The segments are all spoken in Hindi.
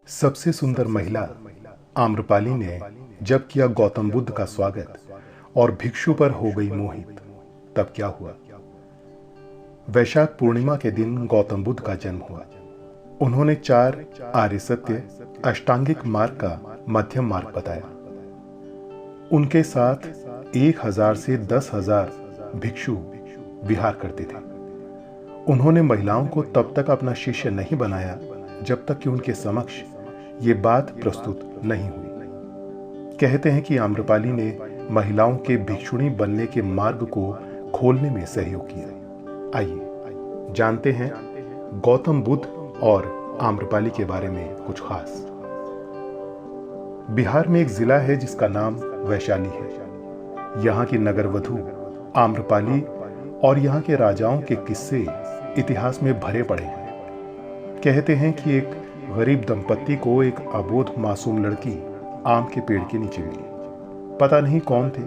सबसे सुंदर महिला आम्रपाली ने जब किया गौतम बुद्ध का स्वागत और भिक्षु पर हो गई मोहित, तब क्या हुआ। वैशाख पूर्णिमा के दिन गौतम बुद्ध का जन्म हुआ। उन्होंने 4 आर्य सत्य अष्टांगिक मार्ग का मध्यम मार्ग बताया। उनके साथ 1000 से 10,000 भिक्षु विहार करते थे। उन्होंने महिलाओं को तब तक अपना शिष्य नहीं बनाया जब तक कि उनके समक्ष ये बात प्रस्तुत नहीं हुई। कहते हैं कि आम्रपाली ने महिलाओं के भिक्षुणी बनने के मार्ग को खोलने में सहयोग किया। आइए जानते हैं गौतम बुद्ध और आम्रपाली के बारे में कुछ खास। बिहार में एक जिला है जिसका नाम वैशाली है। यहाँ की नगर वधू आम्रपाली और यहाँ के राजाओं के किस्से इतिहास में भरे पड़े हैं। कहते हैं कि एक गरीब दंपत्ति को एक अबोध मासूम लड़की आम के पेड़ के नीचे मिली। पता नहीं कौन थे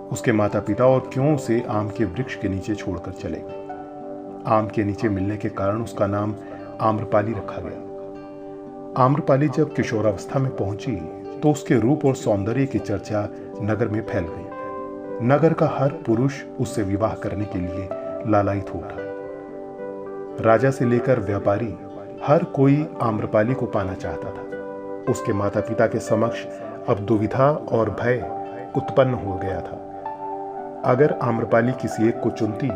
उसके माता पिता और क्यों उसे आम के वृक्ष के नीचे छोड़कर चले गए। आम के नीचे मिलने के कारण उसका नाम आम्रपाली रखा गया। आम्रपाली जब किशोरावस्था में पहुंची तो उसके रूप और सौंदर्य की चर्चा नगर में फैल गई। नगर का हर पुरुष उससे विवाह करने के लिए लालायित हो उठा। राजा से लेकर व्यापारी हर कोई आम्रपाली को पाना चाहता था। उसके माता पिता के समक्ष अब दुविधा और भय उत्पन्न हो गया था। अगर आम्रपाली किसी एक को चुनती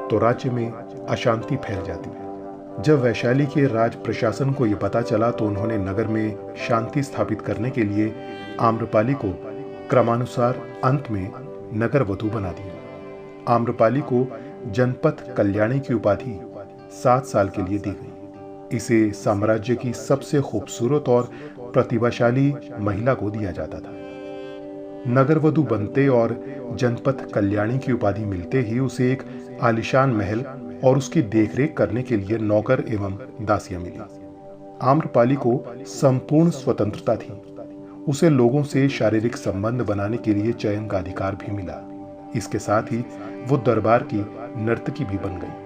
तो राज्य में अशांति फैल जाती। जब वैशाली के राज प्रशासन को यह पता चला तो उन्होंने नगर में शांति स्थापित करने के लिए आम्रपाली को क्रमानुसार अंत में नगर वधू बना दिया। आम्रपाली को जनपथ कल्याणी की उपाधि 7 साल के लिए दी गई। इसे साम्राज्य की सबसे खूबसूरत और प्रतिभाशाली महिला को दिया जाता था। नगर वधू बनते और जनपथ कल्याणी की उपाधि मिलते ही उसे एक आलीशान महल और उसकी देखरेख करने के लिए नौकर एवं दासियां मिली। आम्रपाली को संपूर्ण स्वतंत्रता थी। उसे लोगों से शारीरिक संबंध बनाने के लिए चयन का अधिकार भी मिला। इसके साथ ही वो दरबार की नर्तकी भी बन गई।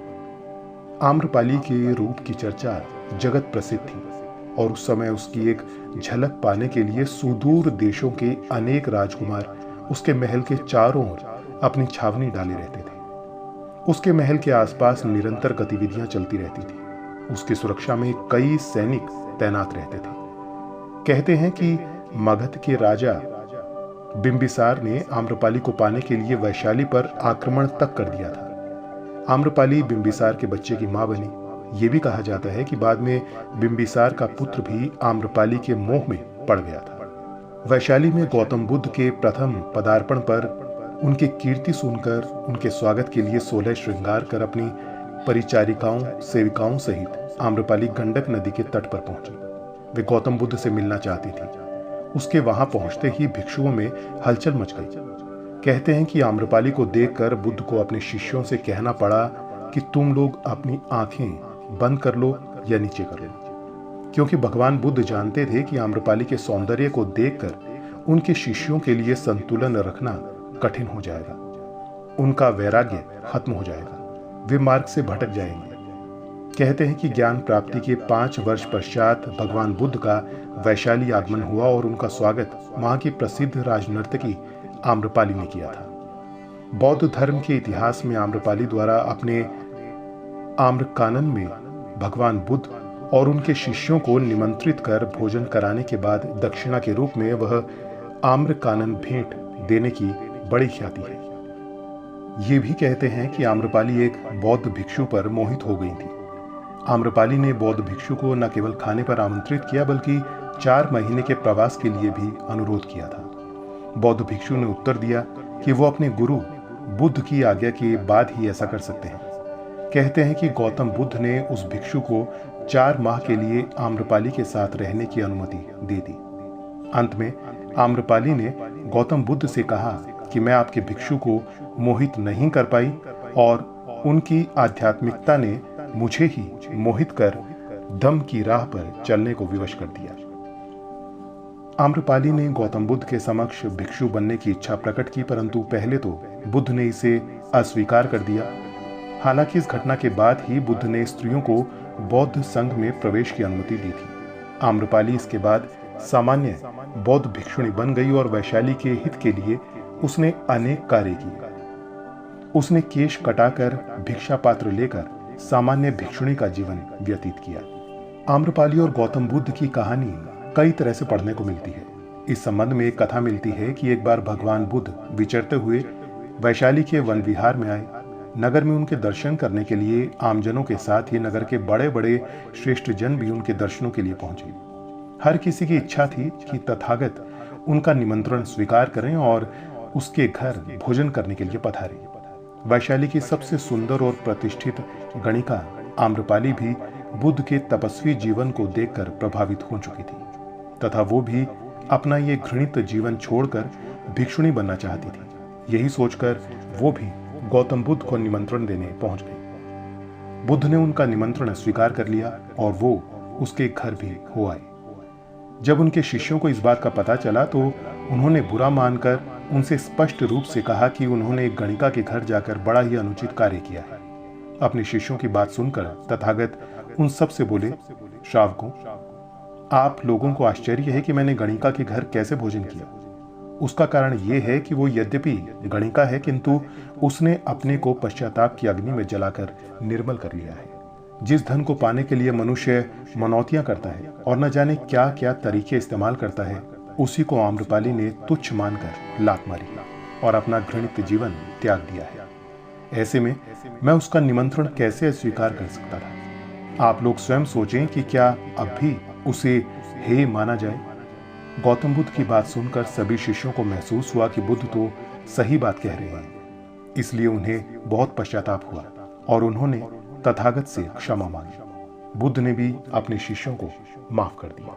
आम्रपाली के रूप की चर्चा जगत प्रसिद्ध थी और उस समय उसकी एक झलक पाने के लिए सुदूर देशों के अनेक राजकुमार उसके महल के चारों ओर अपनी छावनी डाले रहते थे। उसके महल के आसपास निरंतर गतिविधियां चलती रहती थी। उसकी सुरक्षा में कई सैनिक तैनात रहते थे। कहते हैं कि मगध के राजा बिंबिसार ने आम्रपाली को पाने के लिए वैशाली पर आक्रमण तक कर दिया था। आम्रपाली बिंबिसार के बच्चे की मां बनी। यह भी कहा जाता है कि बाद में बिंबिसार का पुत्र भी आम्रपाली के मोह में पड़ गया था। वैशाली में गौतम बुद्ध के प्रथम पदार्पण पर उनकी कीर्ति सुनकर उनके स्वागत के लिए 16 श्रृंगार कर अपनी परिचारिकाओं सेविकाओं सहित आम्रपाली गंडक नदी के तट पर पहुंची। वे गौतम बुद्ध से मिलना चाहती थी। उसके वहां पहुंचते ही भिक्षुओं में हलचल मच गई। कहते हैं कि आम्रपाली को देखकर बुद्ध को अपने शिष्यों से कहना पड़ा कि तुम लोग अपनी आंखें बंद कर लो या नीचे कर लो, क्योंकि भगवान बुद्ध जानते थे कि आम्रपाली के सौंदर्य को देखकर उनके शिष्यों के लिए संतुलन रखना कठिन हो जाएगा। उनका वैराग्य खत्म हो जाएगा। वे मार्ग से भटक जाएंगे। कहते हैं कि ज्ञान प्राप्ति के 5 वर्ष पश्चात भगवान बुद्ध का वैशाली आगमन हुआ और उनका स्वागत वहां की प्रसिद्ध राजनर्तकी आम्रपाली ने किया था। बौद्ध धर्म के इतिहास में आम्रपाली द्वारा अपने आम्रकानन में भगवान बुद्ध और उनके शिष्यों को निमंत्रित कर भोजन कराने के बाद दक्षिणा के रूप में वह आम्रकानन भेंट देने की बड़ी ख्याति है। ये भी कहते हैं कि आम्रपाली एक बौद्ध भिक्षु पर मोहित हो गई थी। आम्रपाली ने बौद्ध भिक्षु को न केवल खाने पर आमंत्रित किया बल्कि 4 महीने के प्रवास के लिए भी अनुरोध किया था। बौद्ध भिक्षु ने उत्तर दिया कि वो अपने गुरु बुद्ध की आज्ञा के बाद ही ऐसा कर सकते हैं। कहते हैं कि गौतम बुद्ध ने उस भिक्षु को 4 माह के लिए आम्रपाली के साथ रहने की अनुमति दे दी। अंत में आम्रपाली ने गौतम बुद्ध से कहा कि मैं आपके भिक्षु को मोहित नहीं कर पाई और उनकी आध्यात्मिकता ने मुझे ही मोहित कर धम्म की राह पर चलने को विवश कर दिया। आम्रपाली ने गौतम बुद्ध के समक्ष भिक्षु बनने की इच्छा प्रकट की, परंतु पहले तो बुद्ध ने इसे अस्वीकार कर दिया। हालांकि इस घटना के बाद ही बुद्ध ने स्त्रियों को बौद्ध संघ में प्रवेश की अनुमति दी थी। आम्रपाली इसके बाद सामान्य बौद्ध भिक्षुणी बन गई और वैशाली के हित के लिए उसने अनेक कार्य किए। उसने केश कटाकर भिक्षा पात्र लेकर सामान्य भिक्षुणी का जीवन व्यतीत किया। आम्रपाली और गौतम बुद्ध की कहानी कई तरह से पढ़ने को मिलती है। इस संबंध में एक कथा मिलती है कि एक बार भगवान बुद्ध विचरते हुए वैशाली के वन विहार में आए। नगर में उनके दर्शन करने के लिए आमजनों के साथ ही नगर के बड़े बड़े श्रेष्ठ जन भी उनके दर्शनों के लिए पहुंचे। हर किसी की इच्छा थी कि तथागत उनका निमंत्रण स्वीकार करें और उसके घर भोजन करने के लिए पधारे। वैशाली की सबसे सुंदर और प्रतिष्ठित गणिका आम्रपाली भी बुद्ध के तपस्वी जीवन को देखकर प्रभावित हो चुकी थी तथा वो भी अपना ये घृणित जीवन छोड़कर भिक्षुणी बनना चाहती थी। यही सोचकर वो भी गौतम बुद्ध को निमंत्रण देने पहुंच गई। बुद्ध ने उनका निमंत्रण स्वीकार कर लिया और वो उसके घर भी हो आए। जब उनके शिष्यों को इस बात का पता चला तो उन्होंने बुरा मानकर उनसे स्पष्ट रूप से कहा कि उन्होंने एक गणिका के घर जाकर बड़ा ही अनुचित कार्य किया है। अपने शिष्यों की बात सुनकर तथागत उन सब से बोले, श्रावकों, आप लोगों को आश्चर्य है कि मैंने गणिका के घर कैसे भोजन किया। उसका कारण यह है कि वो यद्यपि गणिका है किंतु उसने अपने को पश्चाताप की अग्नि में जलाकर निर्मल कर लिया है। जिस धन को पाने के लिए मनुष्य मनौतियां करता है और न जाने क्या क्या तरीके इस्तेमाल करता है, उसी को आम्रपाली ने तुच्छ मानकर लात मारी और अपना घृणित जीवन त्याग दिया है। ऐसे में मैं उसका निमंत्रण कैसे अस्वीकार कर सकता था। आप लोग स्वयं सोचें कि क्या अब भी उसे हेय माना जाए। गौतम बुद्ध की बात सुनकर सभी शिष्यों को महसूस हुआ कि बुद्ध तो सही बात कह रहे हैं। इसलिए उन्हें बहुत पश्चाताप हुआ और उन्होंने तथागत से क्षमा मांगी। बुद्ध ने भी अपने शिष्यों को माफ कर दिया।